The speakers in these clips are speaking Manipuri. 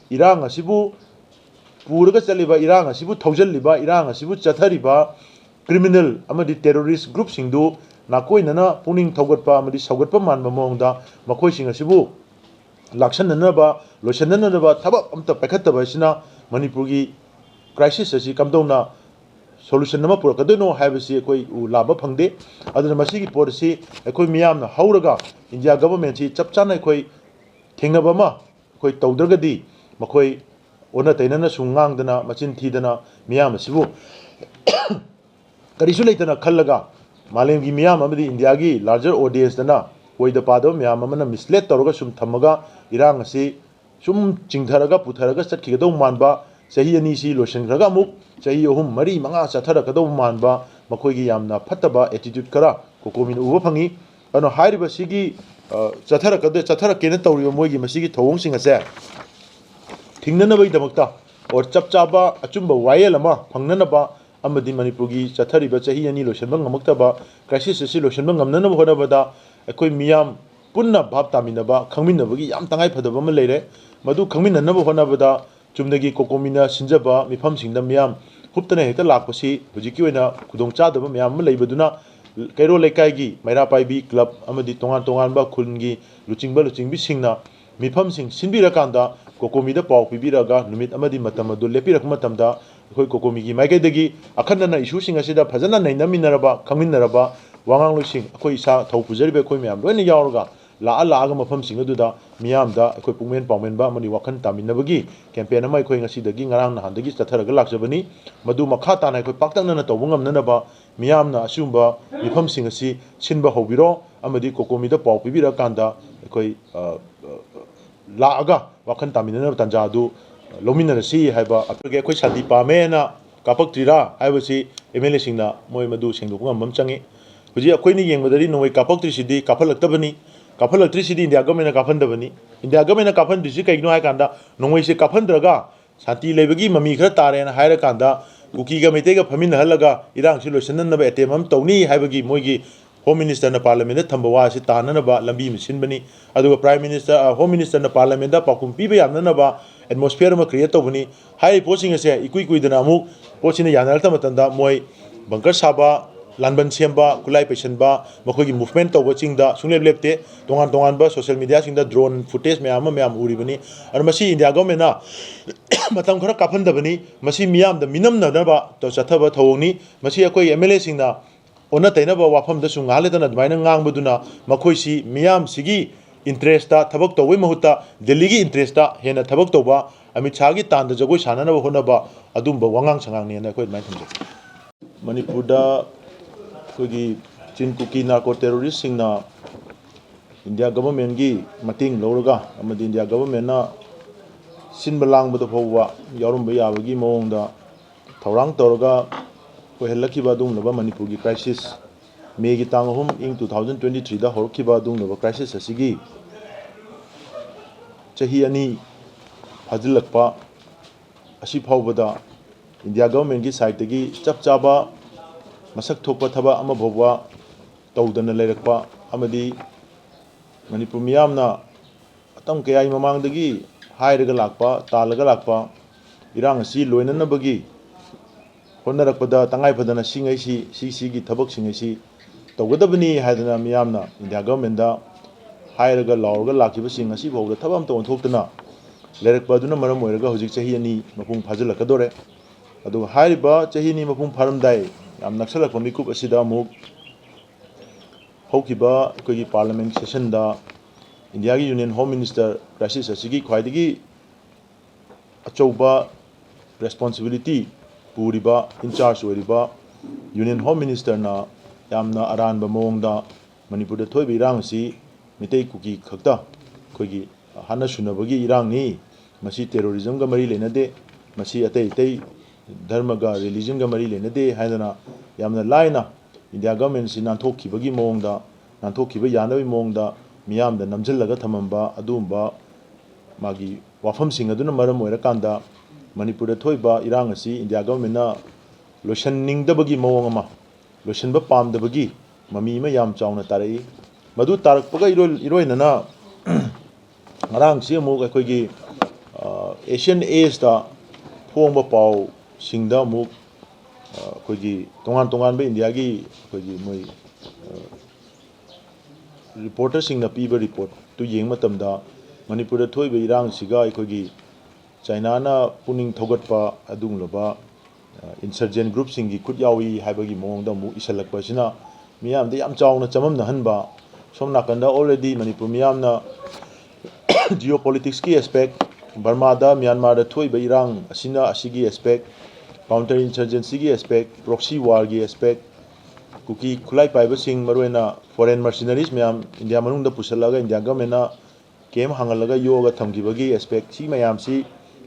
irang asibu puraga chaliba irang asibu thaujalliba irang asibu chathariba criminal amadi terrorist group singdu nakoi nana puning thaugatpa amadi saugatpa manba mongda makoi sing asibu laksananaba losananaba thabak amta paikhattaba sina manipurgi crisis asi kamdona solution nama purakadino haibasi ekoi u laba phangde aduna masigi policy ekoi miyam na hauraga india government si chapchana ekoi thengnaba ma ekoi tawdragadi makoi ona tainana sungangdana machin thidana miyam asibu karisu leitana khallaga malemgi miyam amadi india gi larger audience dana oida pado miyam amana mislead tawraga sum thamaga irang asi sum chingtharaga putharaga chatkhigado manba sahi ani si losengraga amuk sahi ohum mari manga chatharakado manba makoigi yamna phattaba attitude kara kokomin uba phangi ano hairiba sigi chatharakena tawriba moigi masigi thawong sing ase thingnanabai damakta or chapchaba achumba wayel ama phangnanaba amadi manipurgi chathariba sahi ani losenba ngamaktaba crisis asi losenba ngamnanaba honabada ekoi miyam punna bhab taminaba khangminabagi yam tangai phadaba ma leire madu khangminanaba honabada chumdagi kokomina sinjaba mifam singda miyam huptana hekta lakpasi hujiki oina khudong chadaba miyam ma leibaduna kairo lekai maira paibi club amadi tongan tongan ba khungi luchingbi singna mifam sing sinbira kanda kokomida paw pibiraga numit amadi matam adu lepirak matamda khoi kokomi gi maikai dagi akhanna issue sing asida phajana nainaminaraba khangminaraba wangang lusing khoi isa thau pujaribe khoi miyam loina yauraga la mafam sing aduda miyam da khoi pungmen pawmen ba mani wakhan taminabagi campaign amai khoi ngasi dagi ngarang na handagi chatharaga lakjabani madu makha tana khoi paktang na tawbungam nanaba miyam na asumba mifam sing asi sinba hobiro amadi kokomi da paw pibira kanda khoi laaga wakhan taminana tanja adu lominara si haiba apge khoi sadi pamena kapak trira haibasi mla singna moi madu sengdokungam mamchangi huji akoini yengbadari noi kapak tri sidi kaphalaktabani kaphalaktri sidi india government kaphandabani india government kaphandisi kaigno hai kanda noi se kaphandraga santi lebagi mami khara tare na haira kanda kuki ga mete ga phamin halaga irang si loisanan na atem am tawni haibagi moigi home minister na parliament thamba wa si tanana ba lambi machine bani aduga prime minister home minister na parliament da pakum pi ba yamna ba atmosphere ma create tawni hai posing ase ikui kuidana mu posina yanal tamatanda moi bunker saba lanban semba kulai pesenba makogi movement tawba chingda sunglep lepte tongan ba social media singda drone footage meyam uribani ar masi india government na matam khara kaphandabani masi miyam da minam na ba to chathaba thawni masi akoi mla singna ona tainaba wafam da sungale dana dmaina ngangbaduna makoi si miyam sigi interest ta thabak tawai mahuta delhi gi interest ta hena thabak tawba amit chagi tanda jagoi sanana ba honaba adumba wangang sangang ne na koi dmain thamje manipurda kogi chin kuki narco terrorist singna india government gi mating lawraga amadi india government na sinbalang bada phawwa yarum ba yabagi mawongda thawrang tawraga ko helakiba dung laba manipur gi crisis me gi tang hum ing 2023 da horkiba dung laba crisis asigi chahi ani hajilakpa asi phawbada india government gi side gi chap chaba masak thokpa thaba ama bhobwa tawdana leirakpa amadi manipur miyamna atam kayai mamangdagi hairaga lakpa talaga lakpa irang asi loinanabagi honarakpada tangai phadana singai si gi thabak singai si tawgadabani haidana miyamna india government da hairaga lauraga lakiba sing asi bhawda thabam to onthoktana leirakpa aduna maram oiraga hojik chahi ani mapung phajilakadore adu hairiba chahi ni mapung pharamdai yam naksalakpa mikup asida amuk haukiba kogi parliament session da india gi union home minister crisis asigi khwaidigi achouba responsibility puriba in charge oiriba union home minister na yamna aranba mawongda manipur da thoibi irang si mitei kuki khakta kogi hana sunabagi irang ni masi terrorism ga mari lenade masi atei dharma ga religion ga mari lenade haidana yamna laina india government si nanthokibagi mawongda nanthokkiba yanabi mawongda miyam da namjillaga thamamba adumba magi wafam sing aduna maram oirakanda manipur da thoiba irang asi india government na loisanningdabagi mawong ama loisanba pamdabagi mami ma yam chauna tarai madu tarakpaga iroinana ngarang si amuk akoigi Asian एजदा फोंग पाव सिंगदा मुक अखोगी तोंगान तोंगान बे इंडिया की अखोगी मोई रिपोर्टर सिंगना पीबा रिपोर्ट तो येंग मतमदा मणिपुर दा थोइबा इरांग सिगा अखोगी चाइना ना पुनिंग थोगटपा अदुंगलबा इंसर्जेंट ग्रुप सिंगी खुद यावी हाइबगी मोंगदा मु इसलकपसिना मियाम दे याम चावना चममना हनबा सोम नाकंदा ऑलरेडी मणिपुर मियामना जियोपॉलिटिक्स की एस्पेक्ट बर्मा दा म्यांमार दा थोइबा इरांग असिना असिगी एस्पेक्ट काउंटर इंसर्जेंसी की एस्पेक्ट प्रॉक्सी वार की एस्पेक्ट कुकी खुलाई पाइबा सिंग मरोना फॉरेन मर्सिनरीज मैम इंडिया मनुंग पुसलगा इंडिया गवर्नमेंट केम हांगलगा योगा थमगिबगी एस्पेक्ट सी मैम सी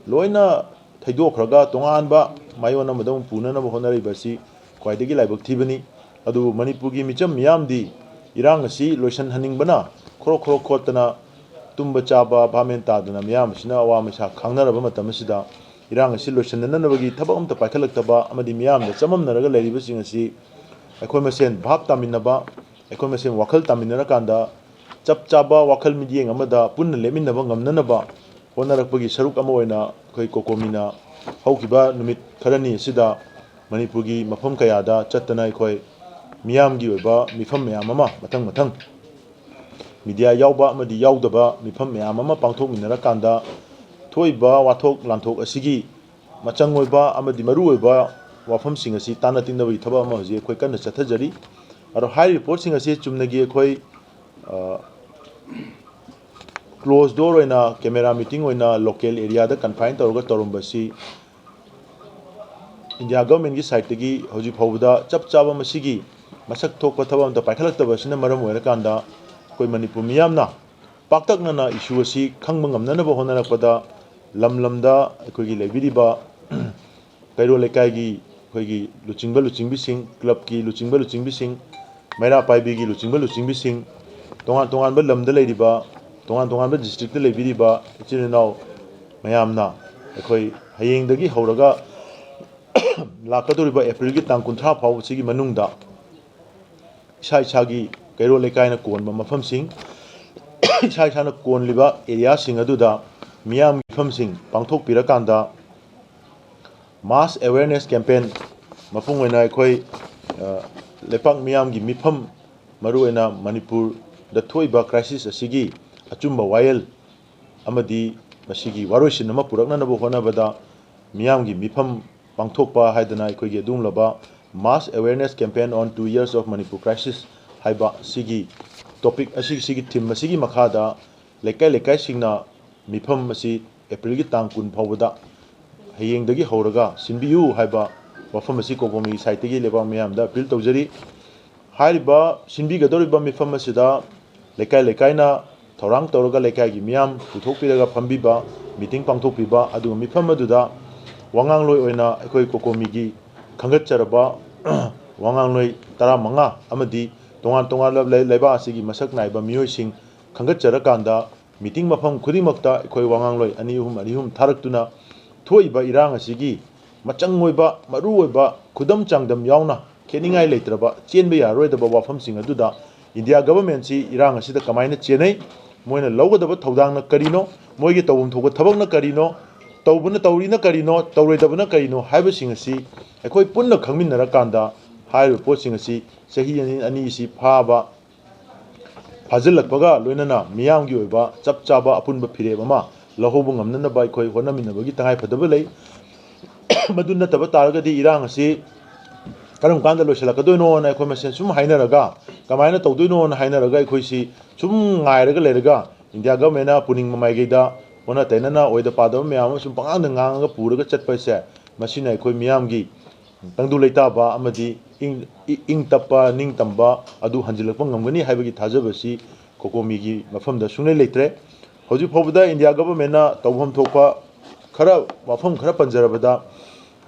लोइना थैदोखरगा तोंगानबा मायोना मदम पुननब होनरिबसी ख्वाइदगी लाइबक थीबनी अदु मणिपुर की मिचम मियामदी इरांग असी लोइसन हनिंगबना खरो खरो खोतना तुम्बा चाबा भामेन तादना मियाम सिना अवा मसा खांगनरब मतमसिदा इरांग असी लोइसनननबगी थबक अमता पाइखलक्तबा अमदी मियामदा चममनरगा लेरिबसिंग असी अखोय मसेन भाप तामिनबा अखोय मसेन वाखल तामिनरकांदा चप चाबा वाखल मिडियंग अमदा पुन्न लेमिनबा ngamnanaba होनरकपगी सरुक अमा ओइना अखोय कोकोमिना हौकिबा नुमित खरनी सिदा मणिपुर की मफम कयादा चतना अखोय मियामगी ओइबा मिफम मयाम अमा मथंग मथंग मीडिया यावबा अमदी यावदबा मिफम मयाम अमा पांथोकमिनरकांदा थोइबा वाथोक लांथोक असिगी मचंग ओइबा अमदी मरु ओइबा वाफम सिंग असी ताना तिनबगी थबा अमा हजि अखोय कन्न चथजरी अरो हाई रिपोर्ट सिंग असी चुमनगी अखोय क्लोज डोर ओइना कैमरा मीटिंग ओइना लोकल एरिया दा कन्फाइन तौरगा तौरमबसी इंडिया गवर्नमेंट की साइड तगी हजि फावदा चप चाबा मसिगी मसक थोकपा थबा अमता पाइखलक्तबसिना मरम ओइरकांदा अखोय मणिपुर मियामना पाक्तकनना इशू असी खंगबा ngamnanaba होनरकपदा लमलमदा अखोयगी लेबिरिबा कैरो लेकायगी अखोयगी लुचिंगबा लुचिंबिसिंग क्लब की लुचिंगबा लुचिंबिसिंग मैरा पाइबीगी लुचिंगबा लुचिंबिसिंग तोंगान तोंगानबा लमदा लेरिबा तोंगान तोंगानबा डिस्ट्रिक्ट लेबिरिबा इचिनाव मयामना अखोय हयेंदगी हौरगा लाकदोरिबा अप्रैल की तांग 30 फावबसिगी मनुंगदा इसा इसागी कैरो लेकायना कोनबा मफमसिंग इसा इसाना कोनलिबा एरिया सिंग अदुदा मियाम मफमसिंग पांथोकपिरकांदा मास अवेयरनेस कैंपेन मफुंग ओइना अखोय लेपाक मियाम की मिफम मरु ओइना मणिपुर दा थोइबा क्राइसिस असिगी अचुम्बा वायल अमदी मसिगी वारोइसिन अमा पुरकननब होनबदा मियाम की मिफम पांथोकपा हाइदना अखोयगी अदुंगलबा mass awareness campaign on 2 years of Manipur crisis हाइबा सिगी टॉपिक असिगी सिगी थीम असिगी मखादा लेकाय लेकाय सिंगना मिफम असी अप्रैल की तांग 10 फावबदा हयेंदगी हौरगा सिनबियु हाइबा वफम असी कोकोमी साइटगी लेबा मियामदा अपील तौजरी हाइबा सिनबिगदोरिबा मिफम असिदा लेकाय लेकायना थौरांग तौरगा लेकायगी मियाम पुथोकपिरगा फंबिबा मीटिंग पांथोकपिबा अदु मिफम अदुदा वांगांगलोय ओइना अखोय कोकोमीगी खंगतचरबा वांगांगलोय 15 अमदी तोंगान तोंगान लेबा असिगी मसक नाइबा मियोइसिंग खंगतचरकांदा मीटिंग मफम खुदिमक्ता अखोय वांगांगलोय अनिहुम थारक्तुना थोइबा इरांग असिगी मचंग ओइबा मरु ओइबा खुदम चांगदम यावना खेनिंगाय लेत्रबा चेनबा यारोयदबा वाफमसिंग अदुदा इंडिया गवर्नमेंट सी इरांग असिदा कमाइना चेनै मोइना लौगदबा थौदांगना करिनो मोइगी तौबम थोगा थबकना करिनो तौबना तौरीना करिनो तौरोयदबना करिनो हाइबसिंग असि अखोय पुन्ना खंगमिनरकांदा हाइब पोतसिंग असि सही अनि सि फाबा फाजिलकपगा लोइनना मियामगी ओइबा चप चाबा अपुनबा फिरेब अमा लहोबो ngamnanaba अखोय होनमिनबगी तंगाय फदबा लೈ मदु नतबा तारगदी इरांग असि करम कांदा लोइसलकदोइनो ना अखोय मसेन सुम हाइनरगा कमायना तौदोइनो ना हाइनरगा अखोय सि सुम ngaयरगा लेरगा इंडिया गवर्नमेंट पुनिंग ममाइगैदा होना तैनना ओइदा पादब म्याम सुम पंगांग ngangaga पुरगा चटपसे मसिना अखोय मियामगी तंगदु लेताबा अमदी इंग तप्पा निंग तंबा अदु हंजिलकपा ngamgani हाइबगी थाजबसी कोकोमीगी मफमदा सुनै लेत्रे हौजी फावबदा इंडिया गवर्नमेंट तौफम थोपा खरा वाफम खरा पंजरबदा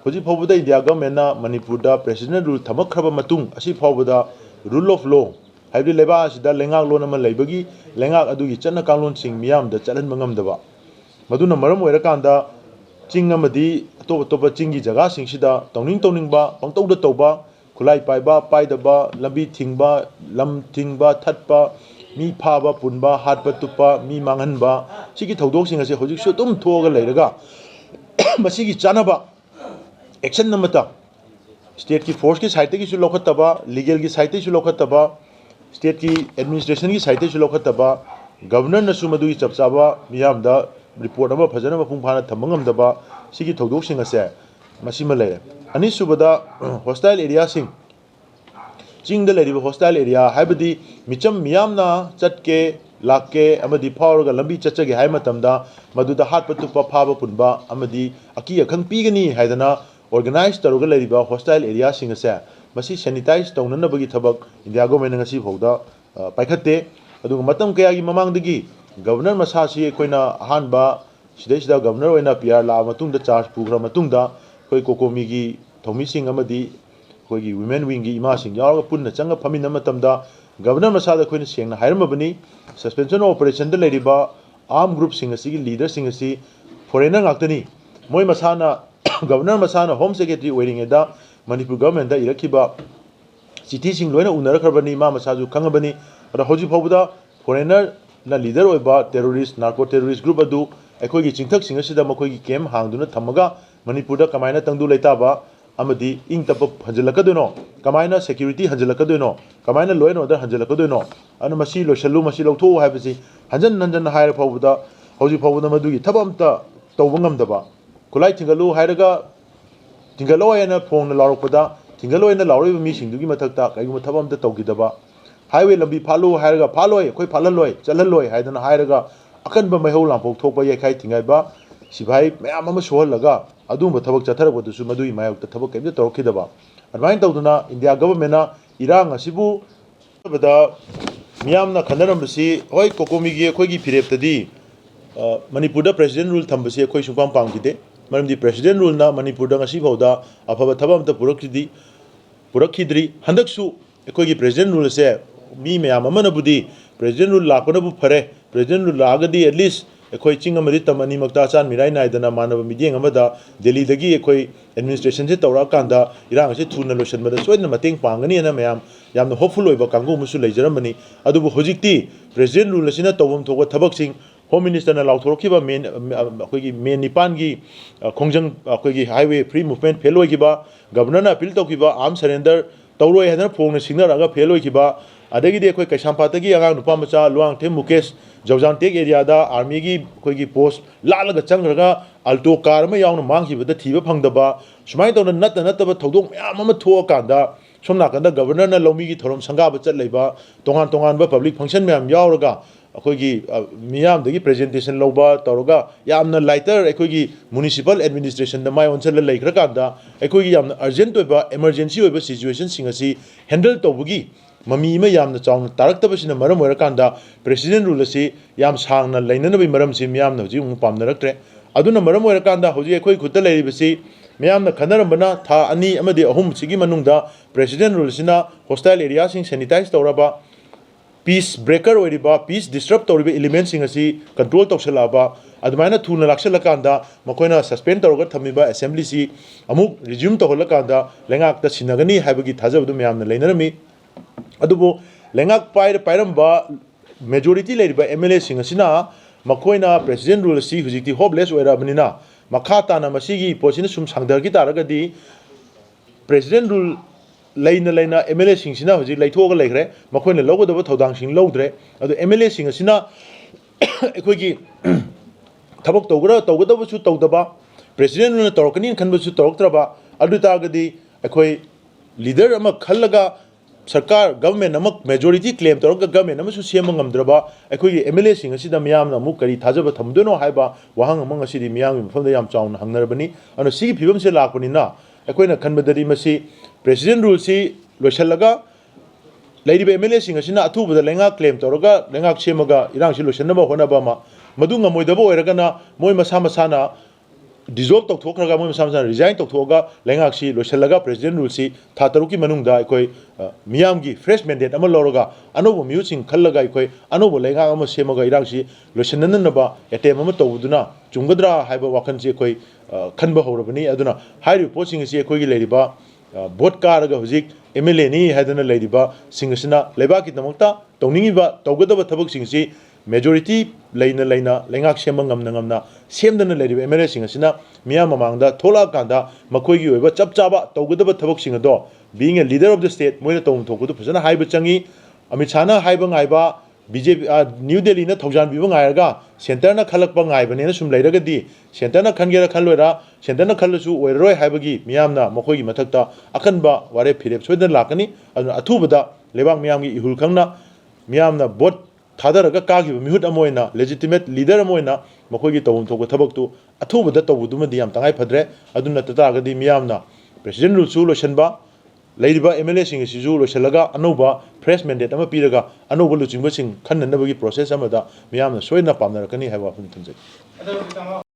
हौजी फावबदा India government Manipur president rule थमखरबा मतुंग असी फावबदा रूल ऑफ लॉ हाइबदी लेबा असिदा लेंगाक लोन अमा लेबगी लेंगाक अदुगी चन्ना कांगलोन सिंग मियामदा चलहनबा ngamdaba मदुना मरम ओइरकांदा चिंग अमदी अतोप अतोप चिंगी जगह सिंगसिदा तौनिंग तौनिंगबा पंगतौदा तौबा खुलाई पाइबा पाइदबा लंबी थिंगबा lump थिंगबा थटपा mi phaba punba hatpa tupa mi manghanba sigi thodok sing ase hojik su tum thoga leiraga masigi chanaba action namata state ki force ki side ki su lokhataba legal ki side su lokhataba state ki administration ki side su lokhataba governor na su madu ki chapchaba miyam da report ama phajana mapung phana thamangam daba sigi thodok sing ase masima leire ani subada hostile area sing ching da leriba hostile area haibadi micham miyamna chatke lakke amadi phawraga lambi chachage hai matamda maduda hatpa tupa phaba punba amadi aki akhang pigani haidana organize taruga leriba hostile area sing ase masi sanitize tawnana bagi thabak india government ngasi phawda paikhatte aduga matam kaya gi mamang dagi governor masa si koina hanba sida governor oina pr la matungda charge pugra matungda koi kokomi gi thomi sing amadi koigi women wing gi ima sing yaga punna changa phamina matamda governor masada koina sengna hairmabani suspension operation da leriba arm group sing asi leader sing asi foreigner ngaktani moi masana governor masana home secretary wearing eda manipur government da irakiba city sing loina unar kharbani ma masaju khangabani ada hoji phawda foreigner na leader oiba terrorist narco terrorist group adu aikoigi chingthak sing asida makoigi camp hangduna thamaga manipur da kamaina tangdu leitaba amadi ing tap hanjalakaduno kamaina security hanjalakaduno kamaina law and order hanjalakaduno anu masi lo shalu masi lo tho haibasi hanjan haira phawda hoji phawda madugi thabamta tawbangam daba kulai tingalu hairaga tingalo ena phone laurokpada tingalo ena lauriba mi singdugi mathakta kaiguma thabamta tawgidaba highway lambi phalo hairaga phaloi koi phalaloi chalaloi haidana hairaga akanba maihau lampok thokpa yekhai tingaiba sibai mayam ama sohalaga adumba thabak chatharabadu su madui mayakta thabak kemja torokidaba advain tawduna india government na irang asibu bada miyamna khanarambasi hoi kokomi gi khoi gi phireptadi manipur da president rule thambasi khoi sungpam pangide maramdi president rule na manipur da ngasi phawda afaba thabamta purakidri handaksu khoi gi president rule se mi mayam amana budi president rule lakona bu phare president rule lagadi at least एकोई Ching Amari तमनी Makta Chan Mirae नाइदना Manav मीडियंग अमदा Delhi दगी एकोई administration से तौरा कांदा इरांग से थुना लोशन मदा सोइना मतेंग पांगनी ना मयाम यामना होपफुल ओइबा कांगु मुसु लेजरमनी अदुबु होजिकती प्रेसिडेंट रूल असिना तौबम थोको थबक सिंग होम मिनिस्टर ना लाउथोरखिबा मेन अखोगी मेन निपान गी खोंजंग अखोगी हाईवे फ्री मूवमेंट फेल होइकिबा गवर्नर ना अपील तौकिबा आर्म सरेंडर तौरोय हदना फोंग सिंगनरागा फेल होइकिबा अदगी अखोई कैसामपातगी आगां नुपा मचा लुआंग थे मुकेश जौजान टेक एरिया दा आर्मी की कोई पोस्ट लालगा चंगरगा अल्टो कार में यावना मांगखिबदा थीबा फंगदबा सुमाय तौना नत्तबा थौदोक मयाम अमा थोकांदा सोमनाकंदा गवर्नर ना लौमी की थोरम संगाबा चलेबा तोंगान पब्लिक फंक्शन में यावरगा अखोगी मियामदगी प्रेजेंटेशन लौबा तौरगा यामना लाइटर अखोगी म्युनिसिपल एडमिनिस्ट्रेशन दा माय ओनसल लेखरकांदा अखोगी यामना अर्जेंट ओइबा इमरजेंसी ओइबा सिचुएशन सिंगसी हैंडल तौबगी ममी में यामना चाउन तारक्तबसिना मरम ओइरकांदा प्रेसिडेंट रूल असी याम सांगना लैननबी मरम सि मियामना हजि उंग पामनरक्त्रे अदुना मरम ओइरकांदा हजि अखोई खुत्ता लैरिबसि मियामना खनरमबना था अनि अमदि अहुम सिगी मनुंगदा प्रेसिडेंट रूल सिना होस्टाइल एरिया सिंग सैनिटाइज तौरबा पीस ब्रेकर ओइरिबा पीस डिस्टर्ब तौरिबा एलिमेंट सिंग असी कंट्रोल तौसलाबा अदुमाइना थुना लाक्सलकांदा मखोइना सस्पेंड तौरगा थमिबा असेंबली सि अमुक रिज्यूम तौहलकांदा लेंगाकता सिनगनी हाइबगी थाजबदु मियामना लैनरमी अदुबो लेंगाक पाइरंबा मेजोरिटी लेरिबा एमएलए सिंग असिना मखोइना प्रेसिडेंट रूल सी हुजिकती होपलेस ओइराबनिना मखा ताना मसिगी पोसिना सुम सांगदरगी तारगदी प्रेसिडेंट रूल लेना एमएलए सिंग सिना हुजिक लैथोगा लेखरे मखोइना लौगदबा थौदांग सिंग लौद्रे अदु एमएलए सिंग असिना एखोइगी थबक तौगदबसु तौदबा प्रेसिडेंट रूल तौरकनी खनबसु तौरक्त्रबा अदु तागदी एखोइ लीडर अमा खल्लगा सरकार गवर्नमेंट नमक मेजोरिटी क्लेम तौर गवर्नमेंट नमसु सेमंगमद्रबा अखोई एमएलए सिंग असिदा मियामना अमुक करी थाजब थमदनो हाइबा वहांग अमंग असिदि मियाम मफमदा याम चाउन हंगनरबनी अनु सिगी फिबम से लाकपनिना अखोइना खनबदरी मसि प्रेसिडेंट रूल सि लोइसलगा लैरिबा एमएलए सिंग असिना अथुबदा लेंगा क्लेम तौरगा लेंगा सेमगा इरांग सि लोइसनबा होनबा मा मदु ngमोइदबो ओइरगना मोइ मसा मसाना डिजोल्व तौथोखरगा मोइ मसा मसाना रिजाइन तौथोगा लेंगाक सि लोइसलगा प्रेसिडेंट रूल सि था तरुकी मनुंगदा अखोइ मियाम की फ्रेश मैंडेट अमा लौरगा अनोबो म्यूसिंग खल्लगा अखोइ अनोबो लेंगा अमा सेमगा इरांग सि लोइसनननबा एटेम अमा तौदुना चुंगद्रा हाइबा वाखन सि अखोइ खनबा हौरबनी अदुना हाइरि पोसिंग सि अखोइगी लेरिबा ꯚꯣꯠ ꯀꯥꯔꯒ ꯍꯧꯖꯤꯛ MLA ꯅꯤ ꯍꯥꯏꯗꯅ ꯂꯩꯔꯤꯕ ꯁꯤꯡ ꯑꯁꯤꯅ ꯂꯩꯕꯥꯛꯀꯤꯗꯃꯛꯇ ꯇꯧꯅꯤꯡꯉꯤꯕ ꯇꯧꯒꯗꯕ ꯊꯕꯛꯁꯤꯡꯁꯤ ꯃꯦꯖꯣꯔꯤꯇꯤ ꯂꯩꯅ ꯂꯩꯉꯥꯛ ꯁꯦꯝꯕ ꯉꯝꯅ ꯁꯦꯝꯗꯅ ꯂꯩꯔꯤꯕ MLA ꯁꯤꯡ ꯑꯁꯤꯅ ꯃꯤꯌꯥꯝ ꯃꯃꯥꯡꯗ ꯊꯣꯛꯂꯛꯑꯀꯥꯟꯗ ꯃꯈꯣꯏꯒꯤ ꯑꯣꯏꯕ ꯆꯞ ꯆꯥꯕ ꯇꯧꯒꯗꯕ ꯊꯕꯛꯁꯤꯡ ꯑꯗꯣ being a leader of the state ꯃꯣꯏꯅ ꯇꯧꯐꯝ ꯊꯣꯛꯄꯗꯨ ꯐꯖꯅ ꯍꯥꯏꯕ ꯆꯪꯉꯤ ꯑꯃꯤꯠ ꯁꯥꯍꯅ ꯍꯥꯏꯕ ꯉꯥꯏꯕ BJP ꯅ꯭ꯌꯨ ꯗꯦꯜꯂꯤꯅ ꯊꯧꯖꯥꯟꯕꯤꯕ ꯉꯥꯏꯔꯒ ꯁꯦꯟꯇꯔꯅ ꯈꯜꯂꯛꯄ ꯉꯥꯏꯕꯅꯦꯅ ꯁꯨꯝ ꯂꯩꯔꯒꯗꯤ ꯁꯦꯟꯇꯔꯅ ꯈꯟꯒꯦꯔꯥ ꯈꯜꯂꯣꯏꯔꯥ ꯁꯦꯟꯇꯔꯅ ꯈꯜꯂꯁꯨ ꯑꯣꯏꯔꯔꯣꯏ ꯍꯥꯏꯕꯒꯤ ꯃꯤꯌꯥꯝꯅ ꯃꯈꯣꯏꯒꯤ ꯃꯊꯛꯇ ꯑꯀꯟꯕ ꯋꯥꯔꯦꯞ ꯐꯤꯔꯦꯞ ꯁꯣꯏꯗꯅ ꯂꯥꯛꯀꯅꯤ ꯑꯗꯨꯅ ꯑꯊꯨꯕꯗ ꯂꯩꯕꯥꯛ ꯃꯤꯌꯥꯝꯒꯤ ꯏꯍꯨꯜ ꯈꯪꯅ ꯃꯤꯌꯥꯝꯅ ꯚꯣꯠ ꯊꯥꯗꯔꯒ ꯀꯥꯈꯤꯕ ꯃꯤꯍꯨꯠ ꯑꯃ ꯑꯣꯏꯅ ꯂꯦꯖꯤꯇꯤꯃꯦꯠ ꯂꯤꯗꯔ ꯑꯃ ꯑꯣꯏꯅ ꯃꯈꯣꯏꯒꯤ ꯇꯧꯐꯝ ꯊꯣꯛꯄ ꯊꯕꯛꯇꯨ ꯑꯊꯨꯕꯗ ꯇꯧꯕꯗꯨꯃꯗꯤ ꯌꯥꯝ ꯇꯉꯥꯏ ꯐꯗ꯭ꯔꯦ ꯑꯗꯨ ꯅꯠꯇ ꯇꯥꯔꯒꯗꯤ ꯃꯤꯌꯥꯝꯅ ꯄ꯭ꯔꯦꯁꯤꯗꯦꯟ ꯔꯨꯜꯁꯨ ꯂꯣꯏꯁꯤꯟꯕ ꯂꯩꯔꯤꯕ MLA ꯁꯤꯡ ꯑꯁꯤꯁꯨ ꯂꯣꯏꯁꯤꯜꯂꯒ ꯑꯅꯧꯕ ꯐ꯭ꯔꯦꯁ ꯃꯦꯟꯗꯦꯠ ꯑꯃ ꯄꯤꯔꯒ ꯑꯅꯧꯕ ꯂꯨꯆꯤꯡꯕꯁꯤꯡ ꯈꯟꯅꯅꯕꯒꯤ ꯄ꯭ꯔꯣꯁꯦꯁ ꯑꯃꯗ ꯃꯤꯌꯥꯝꯅ ꯁꯣꯏꯗꯅ ꯄꯥꯝꯅꯔꯛꯀꯅꯤ ꯍꯥꯏꯕ ꯋꯥꯐꯝ ꯊꯝꯖꯒꯦ